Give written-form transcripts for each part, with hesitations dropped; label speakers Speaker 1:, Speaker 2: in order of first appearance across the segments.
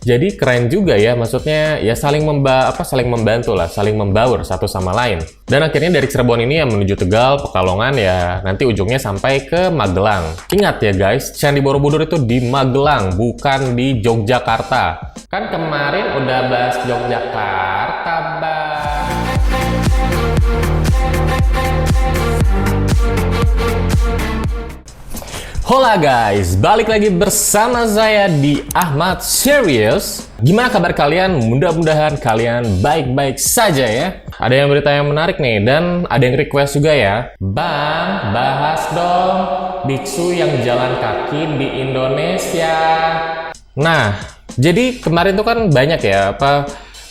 Speaker 1: Jadi keren juga ya, maksudnya ya saling membantu lah, saling membaur satu sama lain. Dan akhirnya dari Cirebon ini yang menuju Tegal, Pekalongan ya nanti ujungnya sampai ke Magelang. Ingat ya guys, Candi Borobudur itu di Magelang, bukan di Yogyakarta. Kan kemarin udah bahas Yogyakarta, Bang. Hola guys, balik lagi bersama saya di Ahmad Serious. Gimana kabar kalian? Mudah-mudahan kalian baik-baik saja ya. Ada yang berita yang menarik nih, dan ada yang request juga ya. Bang, bahas dong biksu yang jalan kaki di Indonesia. Nah, jadi kemarin tuh kan banyak ya,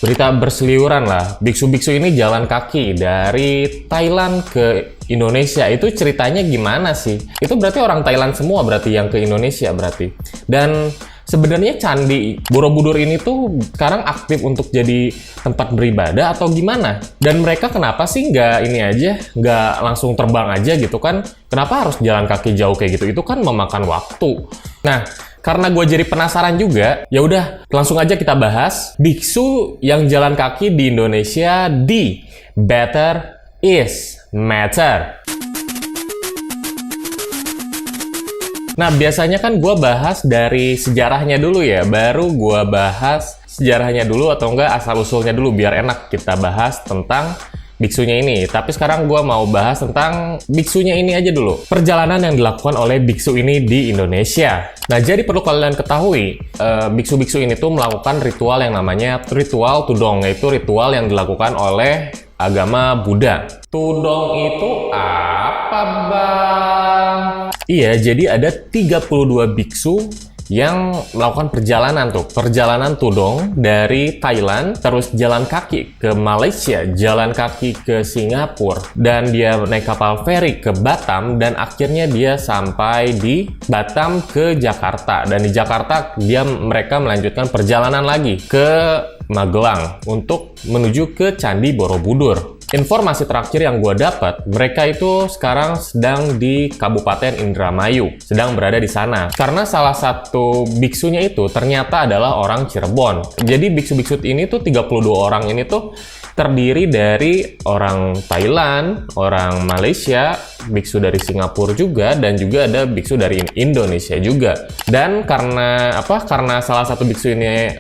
Speaker 1: berita berseliweran lah. Biksu-biksu ini jalan kaki dari Thailand ke Indonesia. Itu ceritanya gimana sih? Itu berarti orang Thailand semua berarti yang ke Indonesia berarti. Dan sebenarnya Candi Borobudur ini tuh sekarang aktif untuk jadi tempat beribadah atau gimana? Dan mereka kenapa sih nggak langsung terbang aja gitu kan? Kenapa harus jalan kaki jauh kayak gitu? Itu kan memakan waktu. Nah, karena gue jadi penasaran juga, ya udah langsung aja kita bahas biksu yang jalan kaki di Indonesia di Better is Matter. Nah, biasanya kan gue bahas dari sejarahnya dulu ya, baru gue bahas sejarahnya dulu atau enggak asal-usulnya dulu biar enak kita bahas tentang biksunya ini. Tapi sekarang gue mau bahas tentang biksunya ini aja dulu. Perjalanan yang dilakukan oleh biksu ini di Indonesia. Nah, jadi perlu kalian ketahui, biksu-biksu ini tuh melakukan ritual yang namanya ritual Tudong, yaitu ritual yang dilakukan oleh agama Buddha. Tudong itu apa, Bang? Iya, jadi ada 32 biksu yang melakukan perjalanan Tudong dari Thailand, terus jalan kaki ke Malaysia, jalan kaki ke Singapura, dan dia naik kapal feri ke Batam, dan akhirnya dia sampai di Batam ke Jakarta, dan di Jakarta mereka melanjutkan perjalanan lagi ke Magelang untuk menuju ke Candi Borobudur. Informasi terakhir yang gue dapat, mereka itu sekarang sedang di Kabupaten Indramayu, sedang berada di sana. Karena salah satu biksunya itu ternyata adalah orang Cirebon. Jadi biksu-biksu ini tuh 32 orang ini tuh terdiri dari orang Thailand, orang Malaysia, biksu dari Singapura juga, dan juga ada biksu dari Indonesia juga. Dan karena salah satu biksu ini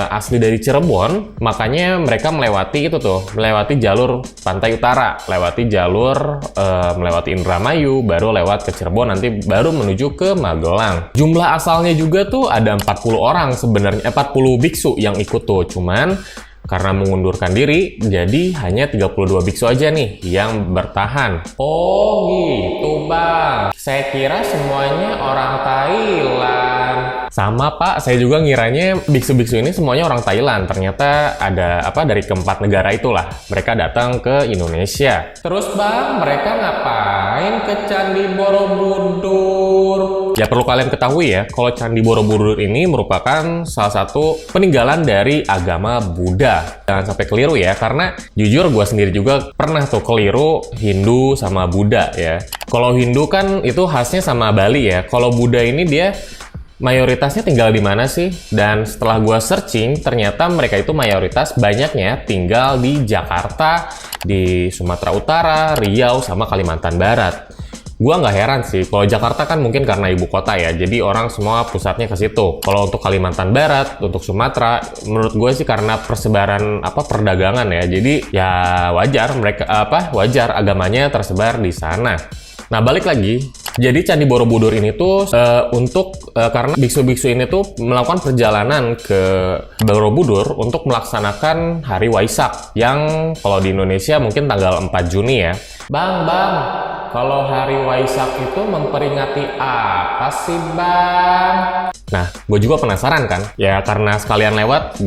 Speaker 1: asli dari Cirebon, makanya mereka melewati jalur pantai utara, melewati Indramayu, baru lewat ke Cirebon, nanti baru menuju ke Magelang. Jumlah asalnya juga tuh ada 40 orang sebenarnya, 40 biksu yang ikut tuh, cuman karena mengundurkan diri, jadi hanya 32 biksu aja nih yang bertahan. Oh gitu, Bang. Saya kira semuanya orang Thailand. Sama, Pak. Saya juga ngiranya biksu-biksu ini semuanya orang Thailand. Ternyata ada dari keempat negara itulah. Mereka datang ke Indonesia. Terus, Bang, mereka ngapain ke Candi Borobudur? Ya, perlu kalian ketahui ya, kalau Candi Borobudur ini merupakan salah satu peninggalan dari agama Buddha. Jangan sampai keliru ya, karena jujur gue sendiri juga pernah tuh keliru Hindu sama Buddha ya. Kalau Hindu kan itu khasnya sama Bali ya. Kalau Buddha ini dia mayoritasnya tinggal di mana sih? Dan setelah gue searching, ternyata mereka itu mayoritas banyaknya tinggal di Jakarta, di Sumatera Utara, Riau, sama Kalimantan Barat. Gua nggak heran sih, kalau Jakarta kan mungkin karena ibu kota ya, jadi orang semua pusatnya ke situ. Kalau untuk Kalimantan Barat, untuk Sumatera, menurut gue sih karena persebaran perdagangan ya, jadi ya wajar agamanya tersebar di sana. Nah, balik lagi, jadi Candi Borobudur ini tuh karena biksu-biksu ini tuh melakukan perjalanan ke Borobudur untuk melaksanakan Hari Waisak yang kalau di Indonesia mungkin tanggal 4 Juni ya. Bang, kalau Hari Waisak itu memperingati apa sih, Bang? Nah, gue juga penasaran kan? Ya, karena sekalian lewat,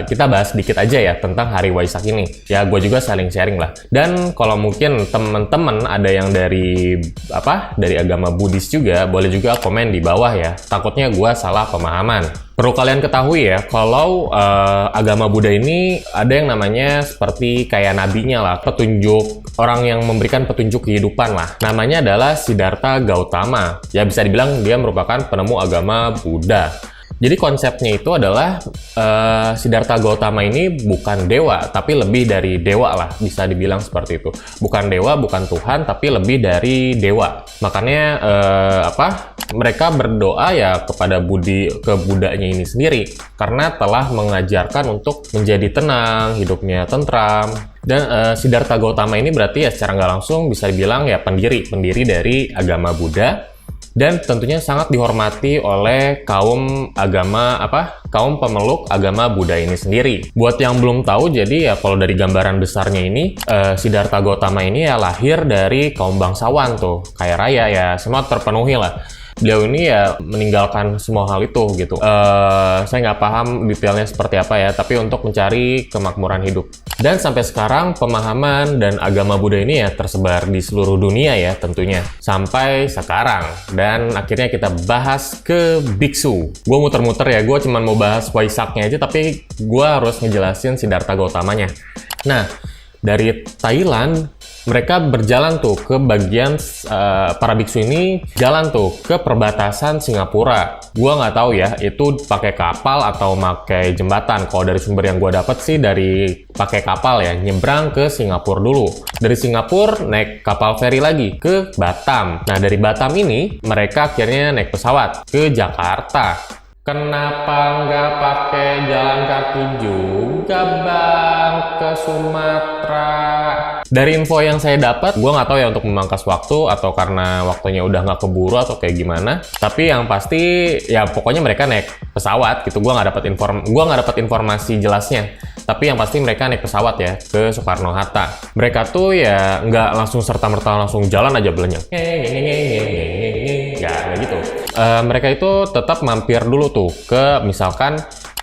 Speaker 1: kita bahas sedikit aja ya tentang Hari Waisak ini. Ya, gue juga saling sharing lah. Dan kalau mungkin temen-temen ada yang dari agama Buddhis juga, boleh juga komen di bawah ya. Takutnya gue salah pemahaman. Perlu kalian ketahui ya, kalau agama Buddha ini ada yang namanya seperti kayak nabinya lah, orang yang memberikan petunjuk kehidupan lah. Namanya adalah Siddhartha Gautama. Ya bisa dibilang dia merupakan penemu agama Buddha. Jadi konsepnya itu adalah Siddhartha Gautama ini bukan dewa, tapi lebih dari dewa lah, bisa dibilang seperti itu. Bukan dewa, bukan Tuhan, tapi lebih dari dewa. Makanya mereka berdoa ya kepada ke Budanya ini sendiri, karena telah mengajarkan untuk menjadi tenang, hidupnya tentram. Dan Siddhartha Gautama ini berarti ya secara nggak langsung bisa dibilang ya pendiri dari agama Buddha. Dan tentunya sangat dihormati oleh kaum pemeluk agama Buddha ini sendiri. Buat yang belum tahu, jadi ya kalau dari gambaran besarnya ini, Siddhartha Gautama ini ya lahir dari kaum bangsawan tuh, kaya raya ya, semua terpenuhi lah. Beliau ini ya meninggalkan semua hal itu gitu. Saya nggak paham detailnya seperti apa ya, tapi untuk mencari kemakmuran hidup. Dan sampai sekarang pemahaman dan agama Buddha ini ya tersebar di seluruh dunia ya tentunya. Sampai sekarang. Dan akhirnya kita bahas ke biksu. Gue muter-muter ya, gue cuma mau bahas Waisaknya aja, tapi gue harus ngejelasin Siddhartha Gautamanya. Nah, dari Thailand, mereka berjalan tuh ke bagian para biksu ini jalan tuh ke perbatasan Singapura. Gua nggak tahu ya itu pakai kapal atau pakai jembatan. Kalau dari sumber yang gua dapat sih dari pakai kapal ya, nyebrang ke Singapura dulu. Dari Singapura naik kapal feri lagi ke Batam. Nah dari Batam ini mereka akhirnya naik pesawat ke Jakarta. Kenapa nggak pakai jalan kaki juga bang ke Sumatera? Dari info yang saya dapat, gue nggak tahu ya untuk memangkas waktu atau karena waktunya udah nggak keburu atau kayak gimana. Tapi yang pasti ya pokoknya mereka naik pesawat gitu. Gue nggak dapat informasi jelasnya. Tapi yang pasti mereka naik pesawat ya ke Soekarno Hatta. Mereka tuh ya nggak langsung serta-merta langsung jalan aja belenyek. Ya gitu. Mereka itu tetap mampir dulu tuh ke misalkan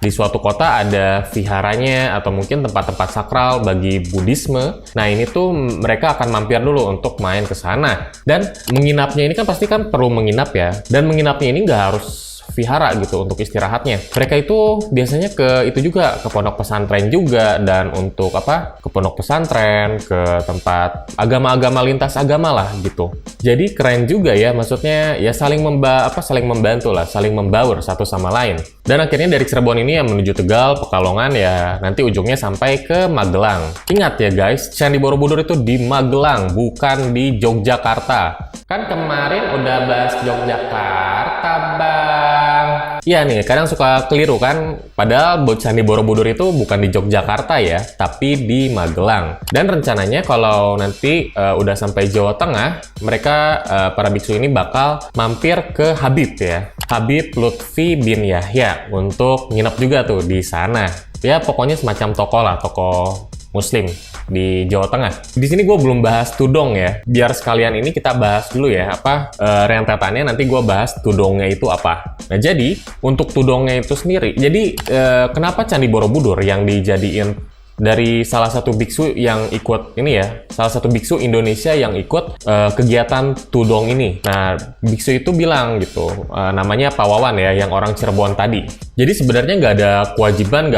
Speaker 1: di suatu kota ada viharanya atau mungkin tempat-tempat sakral bagi Buddhisme. Nah ini tuh mereka akan mampir dulu untuk main ke sana. Dan menginapnya ini kan pasti kan perlu menginap ya. Dan menginapnya ini nggak harus vihara gitu untuk istirahatnya. Mereka itu biasanya ke itu juga ke pondok pesantren juga, dan untuk ke pondok pesantren, ke tempat agama-agama lintas agama lah gitu. Jadi keren juga ya, maksudnya ya saling membantu lah, saling membaur satu sama lain. Dan akhirnya dari Cirebon ini ya menuju Tegal, Pekalongan ya nanti ujungnya sampai ke Magelang. Ingat ya guys, Candi Borobudur itu di Magelang, bukan di Yogyakarta. Kan kemarin udah bahas Yogyakarta, Bang. Iya nih, kadang suka keliru kan, padahal Candi Borobudur itu bukan di Yogyakarta ya, tapi di Magelang. Dan rencananya kalau nanti udah sampai Jawa Tengah, mereka para biksu ini bakal mampir ke Habib ya, Habib Lutfi bin Yahya untuk nginep juga tuh di sana. Ya pokoknya semacam toko Muslim di Jawa Tengah. Di sini gue belum bahas tudong ya. Biar sekalian ini kita bahas dulu ya rentetannya, nanti gue bahas tudongnya itu apa. Nah jadi untuk tudongnya itu sendiri, jadi kenapa Candi Borobudur yang dijadiin dari salah satu biksu yang ikut ini ya, salah satu biksu Indonesia yang ikut kegiatan tudong ini. Nah, biksu itu bilang gitu, namanya Pak Wawan ya, yang orang Cirebon tadi. Jadi sebenarnya nggak ada kewajiban,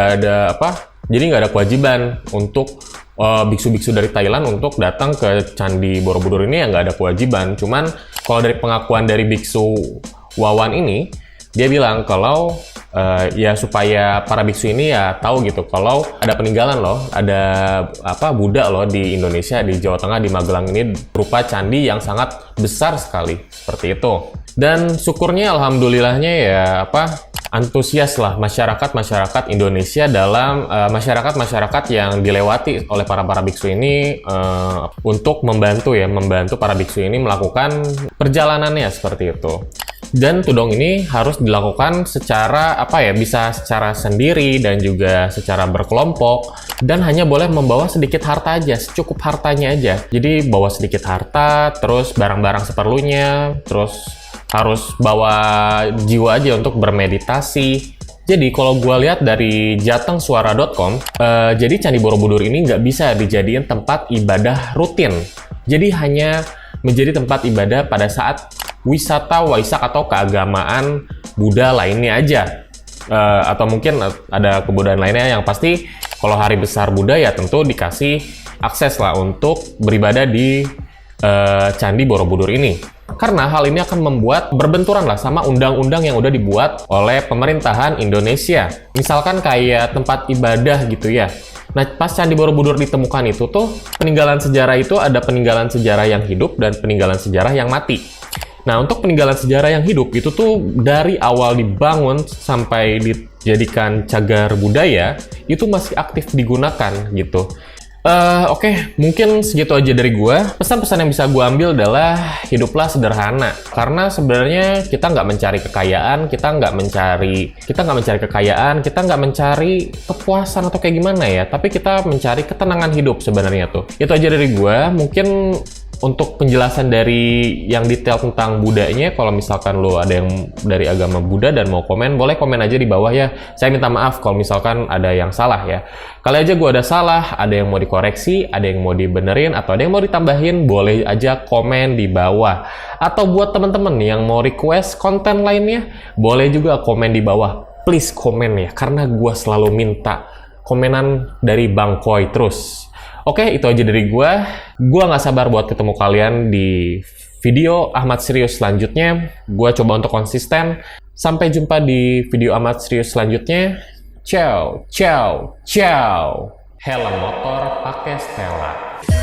Speaker 1: jadi nggak ada kewajiban untuk biksu-biksu dari Thailand untuk datang ke Candi Borobudur ini, ya nggak ada kewajiban. Cuman kalau dari pengakuan dari biksu Wawan ini, dia bilang kalau ya supaya para biksu ini ya tahu gitu kalau ada peninggalan loh, ada Buddha loh di Indonesia, di Jawa Tengah, di Magelang ini berupa candi yang sangat besar sekali seperti itu. Dan syukurnya alhamdulillahnya ya antusias lah masyarakat Indonesia dalam masyarakat yang dilewati oleh para biksu ini untuk membantu para biksu ini melakukan perjalanannya seperti itu. Dan tudong ini harus dilakukan secara bisa secara sendiri dan juga secara berkelompok, dan hanya boleh membawa sedikit harta aja, secukup hartanya aja. Jadi bawa sedikit harta, terus barang-barang seperlunya, terus harus bawa jiwa aja untuk bermeditasi. Jadi kalau gue lihat dari jatengsuara.com, jadi Candi Borobudur ini nggak bisa dijadiin tempat ibadah rutin. Jadi hanya menjadi tempat ibadah pada saat wisata Waisak atau keagamaan Buddha lainnya aja. Atau mungkin ada kebudayaan lainnya, yang pasti kalau hari besar Buddha ya tentu dikasih akses lah untuk beribadah di Candi Borobudur ini. Karena hal ini akan membuat berbenturan lah sama undang-undang yang udah dibuat oleh pemerintahan Indonesia. Misalkan kayak tempat ibadah gitu ya. Nah, pas Candi Borobudur ditemukan itu tuh, peninggalan sejarah itu ada peninggalan sejarah yang hidup dan peninggalan sejarah yang mati. Nah, untuk peninggalan sejarah yang hidup itu tuh dari awal dibangun sampai dijadikan cagar budaya, itu masih aktif digunakan gitu. Oke, mungkin segitu aja dari gua. Pesan-pesan yang bisa gua ambil adalah hiduplah sederhana. Karena sebenarnya kita nggak mencari kekayaan, kita nggak mencari kepuasan atau kayak gimana ya. Tapi kita mencari ketenangan hidup sebenarnya tuh. Itu aja dari gua. Mungkin untuk penjelasan dari yang detail tentang Buddha-nya, kalau misalkan lo ada yang dari agama Buddha dan mau komen, boleh komen aja di bawah ya. Saya minta maaf kalau misalkan ada yang salah ya. Kali aja gue ada salah, ada yang mau dikoreksi, ada yang mau dibenerin, atau ada yang mau ditambahin, boleh aja komen di bawah. Atau buat teman-teman yang mau request konten lainnya, boleh juga komen di bawah. Please komen ya, karena gue selalu minta komenan dari Bang Koi terus. Oke, itu aja dari gue. Gue nggak sabar buat ketemu kalian di video Ahmad Serius selanjutnya. Gue coba untuk konsisten. Sampai jumpa di video Ahmad Serius selanjutnya. Ciao, ciao, ciao. Helm motor pakai Stella.